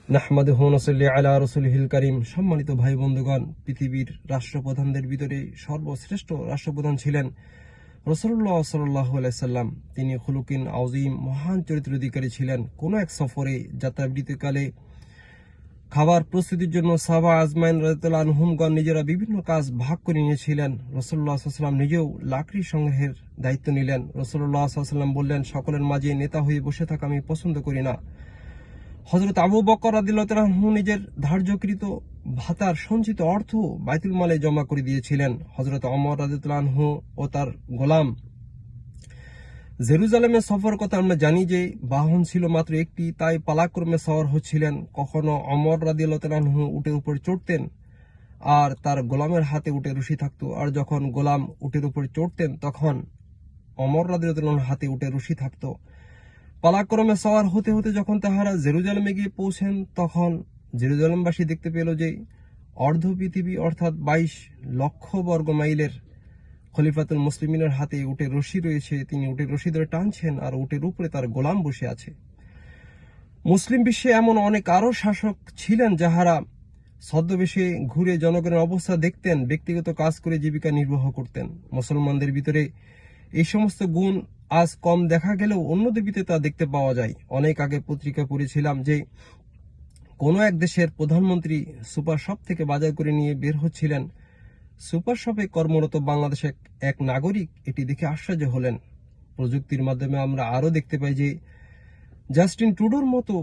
নাহমাদুহু ওয়া নুসাল্লি আলা রাসূলিহিল কারীম। সম্মানিত ভাই বন্ধুগণ, পৃথিবীর রাষ্ট্রপ্রধানদের ভিতরে সর্বশ্রেষ্ঠ রাষ্ট্রপ্রধান ছিলেন রাসূলুল্লাহ সাল্লাল্লাহু আলাইহি সাল্লাম। তিনি খুলুকিন আযীম, মহান চরিত্রের অধিকারী ছিলেন। কোনো এক সফরে যাত্রাবিরতিকালে খাবার প্রস্তুতির জন্য সাহাবা আজমাইন রাদিয়াল্লাহু আনহুমগণ নিজেরা বিভিন্ন কাজ ভাগ করে নিয়েছিলেন। রাসূলুল্লাহ সাল্লাল্লাহু আলাইহি ওয়াসাল্লাম নিজেও লাকড়ি সংগ্রহের দায়িত্ব নিলেন। রাসূলুল্লাহ সাল্লাল্লাহু আলাইহি ওয়াসাল্লাম বললেন, সকলের মাঝে নেতা হয়ে বসে থাকা আমি পছন্দ করি না। হযরত আবু বকর রাদিয়াল্লাহু তাআলা আনহু নিজের ধার্যকৃত ভাতার সঞ্চিত অর্থ বাইতুল মালে জমা করে দিয়েছিলেন। হযরত ওমর রাদিয়াল্লাহু আনহু ও তার গোলাম জেরুজালেমের সফর কথা আমরা জানি যে বাহন ছিল মাত্র একটি, তাই পালাক্রমে সওয়ার হচ্ছিলেন। কখনো ওমর রাদিয়াল্লাহু তাআলা আনহু উটের উপর চড়তেন আর তার গোলামের হাতে উটে রশি থাকতো, আর যখন গোলাম উটের উপর চড়তেন তখন ওমর রাদিয়াল্লাহু তাআলা আনহুর হাতে উটে রশি থাকতো। পালাক্রমে সওয়ার হতে হতে যখন তাহারা জেরুজালেমে গিয়ে পৌঁছেন, তখন জেরুজালেমবাসী দেখতে পেল যে অর্ধ পৃথিবী অর্থাৎ 22 লক্ষ বর্গ মাইলের খলিফাতুল মুসলিমিনের হাতে উটের রশি রয়েছে। তিনি উটের রশি ধরে টানছেন আর উটের উপরে তার গোলাম বসে আছে। মুসলিম বিশ্বে এমন অনেক আরো শাসক ছিলেন যাহারা ছদ্মবেশে ঘুরে জনগণের অবস্থা দেখতেন, ব্যক্তিগত কাজ করে জীবিকা নির্বাহ করতেন। মুসলমানদের ভিতরে এই সমস্ত গুণ আজ কম দেখা গেলেও অন্যদের ভিতরে তা দেখতে পাওয়া যায়। অনেক আগে পত্রিকা পড়েছিলাম যে কোনো এক দেশের প্রধানমন্ত্রী সুপার শপ থেকে বাজার করে নিয়ে বের হচ্ছিলেন। সুপার শপে কর্মরত বাংলাদেশের এক নাগরিক এটি দেখে আশ্চর্য হলেন। প্রযুক্তির মাধ্যমে আমরা আরও দেখতে পাই যে জাস্টিন ট্রুডোর মতো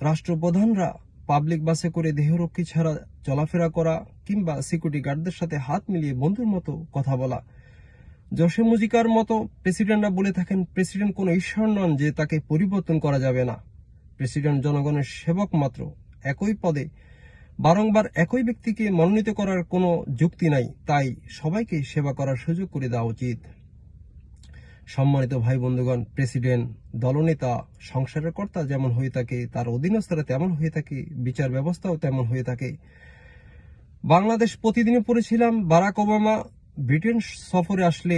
রাষ্ট্রপ্রধানরা পাবলিক বাসে করে দেহরক্ষী ছাড়া চলাফেরা করা কিংবা সিকিউরিটি গার্ডদের সাথে হাত মিলিয়ে বন্ধুর মতো কথা বলা। জোসে মুজিকার মতো প্রেসিডেন্টরা বলে থাকেন, প্রেসিডেন্ট কোনো ঈশ্বর নন যে তাকে পরিবর্তন করা যাবে না। প্রেসিডেন্ট জনগণের সেবক মাত্র। একই পদে বারংবার একই ব্যক্তিকে মনোনীত করার কোনো যুক্তি নাই, তাই সবাইকে সেবা করার সুযোগ করে দেওয়া উচিত। সম্মানিত ভাই বন্ধুগণ, প্রেসিডেন্ট, দলনেতা, সংসারের কর্তা যেমন হয়ে থাকে, তার অধীনস্থরা তেমন হয়ে থাকে, বিচার ব্যবস্থাও তেমন হয়ে থাকে। বাংলাদেশ প্রতিদিনে পড়েছিলাম বারাক ওবামা ব্রিটেন সফরে আসলে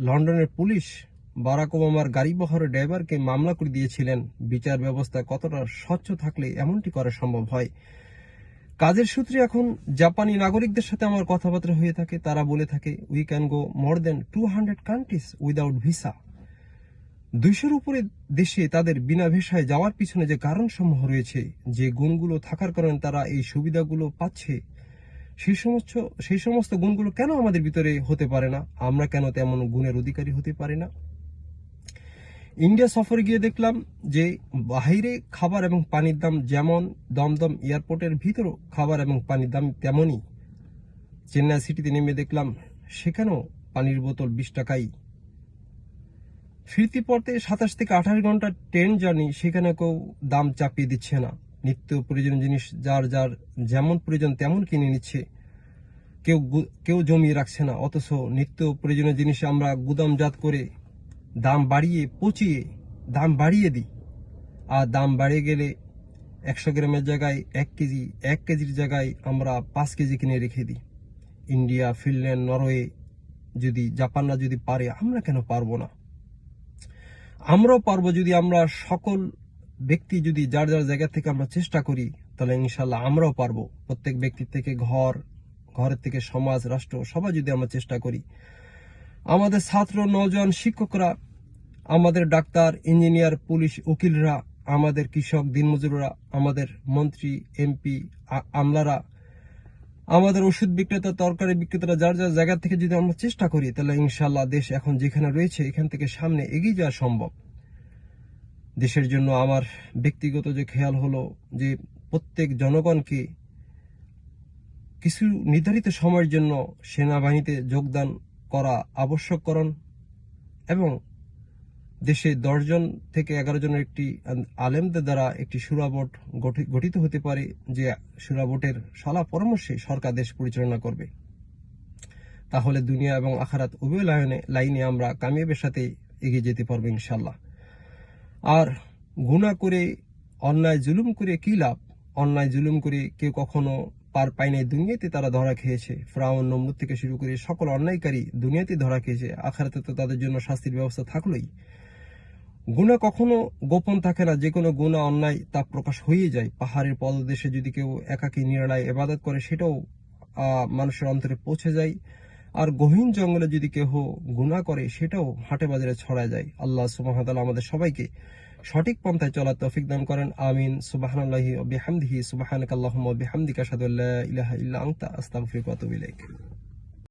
লন্ডনের পুলিশ বারাক ওবামার গাড়ি বহরের ড্রাইভারকে মামলা করে দিয়েছিলেন। বিচার ব্যবস্থা কতটা স্বচ্ছ থাকলে এমনটি করা সম্ভব হয়। কাজের সূত্রে এখন জাপানি নাগরিকদের সাথে আমার কথাবার্তা হয়ে থাকে। তারা বলে থাকে, we can go more than 200 countries without visa. 200-র উপরে দেশে তাদের বিনা ভিসায় যাওয়ার পিছনে যে কারণসমূহ রয়েছে, যে গুণগুলো থাকার কারণে তারা এই সুবিধাগুলো পাচ্ছে, সেই সমস্ত গুণগুলো কেন আমাদের ভিতরে হতে পারে না? আমরা কেন তেমন গুণের অধিকারী হতে পারি না? ইন্ডিয়া সফরে গিয়ে দেখলাম যে বাহিরে খাবার এবং পানির দাম যেমন, দমদম এয়ারপোর্টের ভিতরও খাবার এবং পানির দাম তেমনই। চেন্নাই সিটিতে নেমে দেখলাম সেখানেও পানির বোতল 20 টাকাই। ফিরতি পথে 27 থেকে 28 ঘন্টা ট্রেন জার্নি, সেখানে কেউ দাম চাপিয়ে দিচ্ছে না। নিত্য প্রয়োজনীয় জিনিস যার যার যেমন প্রয়োজন তেমন কিনে নিচ্ছে, কেউ জমিয়ে রাখছে না। অথচ নিত্য প্রয়োজনীয় জিনিস আমরা গুদামজাত করে দাম বাড়িয়ে পচিয়ে দাম বাড়িয়ে দিই, আর দাম বাড়িয়ে গেলে 100 গ্রামের জায়গায় 1 কেজির জায়গায় আমরা 5 কেজি কিনে রেখে দিই। ইন্ডিয়া, ফিনল্যান্ড, নরওয়ে, জাপানরা যদি পারে, আমরা কেন পারবো না? আমরাও পারবো যদি আমরা সকল ব্যক্তি যদি যার যার জায়গা থেকে আমরা চেষ্টা করি, তাহলে ইনশাল্লাহ আমরাও পারবো। প্রত্যেক ব্যক্তির থেকে ঘরের থেকে সমাজ, রাষ্ট্র, সবাই যদি আমরা চেষ্টা করি। আমাদের ছাত্র, নওজোয়ান, শিক্ষকরা, আমাদের ডাক্তার, ইঞ্জিনিয়ার, পুলিশ, উকিলরা, আমাদের কৃষক, দিনমজুররা, আমাদের মন্ত্রী, এমপি, আমলারা, আমাদের ওষুধ বিক্রেতা, তরকারি বিক্রেতারা, যার যার জায়গা থেকে যদি আমরা চেষ্টা করি, তাহলে ইনশাল্লাহ দেশ এখন যেখানে রয়েছে এখান থেকে সামনে এগিয়ে যাওয়া সম্ভব। দেশের জন্য আমার ব্যক্তিগত যে খেয়াল হলো যে প্রত্যেক জনগণকে কিছু নির্ধারিত সময়ের জন্য সেনাবাহিনীতে যোগদান করা আবশ্যকরণ, এবং দেশে 10 জন থেকে 11 জনের একটি আলেমদের দ্বারা একটি শুরা বোর্ড গঠিত হতে পারে, যে শুরা বোর্ডের সলা পরামর্শে সরকার দেশ পরিচালনা করবে। তাহলে দুনিয়া এবং আখিরাত উভয় লাইনে আমরা কামিয়াবের সাথে এগিয়ে যেতে পারবো ইনশাল্লাহ। আর গুনাহ করে, অন্যায় জুলুম করে কি লাভ? অন্যায় জুলুম করে কেউ কখনো পার পায় নাই, দুনিয়াতে তারা ধরা খেয়েছে। ফিরআউন, নমরুদ থেকে শুরু করে সকল অন্যায়কারী দুনিয়াতে ধরা খেয়েছে, আখিরাতে তো তাদের জন্য শাস্তির ব্যবস্থা থাকলোই। গুনাহ কখনো গোপন থাকে না, যে কোনো গুনাহ অন্যায় তা প্রকাশ হয়ে যায়। পাহাড়ের পদদেশে যদি কেউ একাকী নিরালায় ইবাদত করে সেটাও মানুষের অন্তরে পৌঁছে যায়। আর গহীন জঙ্গলে যদি কেহ গুনাহ করে সেটাও হাটে বাজারে ছড়ায় যায়। আল্লাহ সুবহানাহু ওয়া তাআলা আমাদের সবাইকে সঠিক পন্থায় চলার তৌফিক দান করেন। আমিন। সুবহানাল্লাহি ওয়া বিহামদিহি, সুবহানাকাল্লাহুম্মা ওয়া বিহামদিকা, আশহাদু আল্লা ইলাহা ইল্লা আনতা, আস্তাগফিরুকা ওয়া আতুবু ইলাইক।